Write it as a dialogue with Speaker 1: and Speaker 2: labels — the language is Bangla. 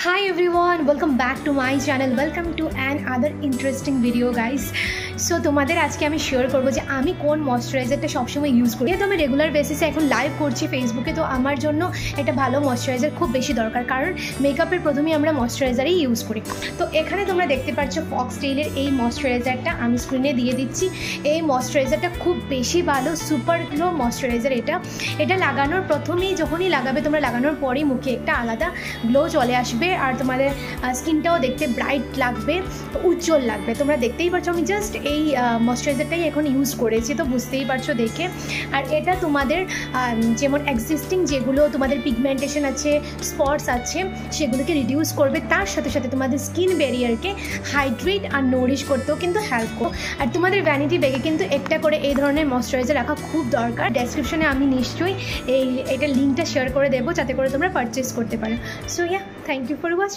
Speaker 1: Hi everyone, welcome back to my channel. Welcome to another interesting video guys. So তোমাদের আজকে আমি শেয়ার করবো যে আমি কোন ময়শ্চারাইজারটা সবসময় ইউজ করি। যেহেতু আমি রেগুলার বেসিসে এখন লাইভ করছি ফেসবুকে, তো আমার জন্য একটা ভালো ময়শ্চারাইজার খুব বেশি দরকার, কারণ মেকআপের প্রথমেই আমরা ময়শ্চারাইজারই ইউজ করি। তো এখানে তোমরা দেখতে পাচ্ছ ফক্সটেইলের এই ময়শ্চারাইজারটা আমি স্ক্রিনে দিয়ে দিচ্ছি। এই ময়শ্চারাইজারটা খুব বেশি ভালো, সুপার গ্লো ময়শ্চারাইজার। এটা লাগানোর প্রথমেই, যখনই লাগাবে তোমরা, লাগানোর পরেই মুখে একটা আলাদা গ্লো চলে আসবে আর তোমাদের স্কিনটাও দেখতে ব্রাইট লাগবে, উজ্জ্বল লাগবে। তোমরা দেখতেই পাচ্ছ আমি জাস্ট এই ময়শ্চারাইজারটাই এখন ইউজ করেছি, তো বুঝতেই পারছো দেখে। আর এটা তোমাদের যেমন এক্সিস্টিং যেগুলো তোমাদের পিগমেন্টেশন আছে, স্পটস আছে, সেগুলোকে রিডিউস করবে, তার সাথে সাথে তোমাদের স্কিন ব্যারিয়ারকে হাইড্রেট আর নোরিশ করতেও কিন্তু হেল্প করো। আর তোমাদের ভ্যানিটি ব্যাগে কিন্তু একটা করে এই ধরনের ময়শ্চারাইজার রাখা খুব দরকার। ডেসক্রিপশনে আমি নিশ্চয়ই এটার লিঙ্কটা শেয়ার করে দেবো, যাতে করে তোমরা পারচেস করতে পারো। So yeah, thank you for watching.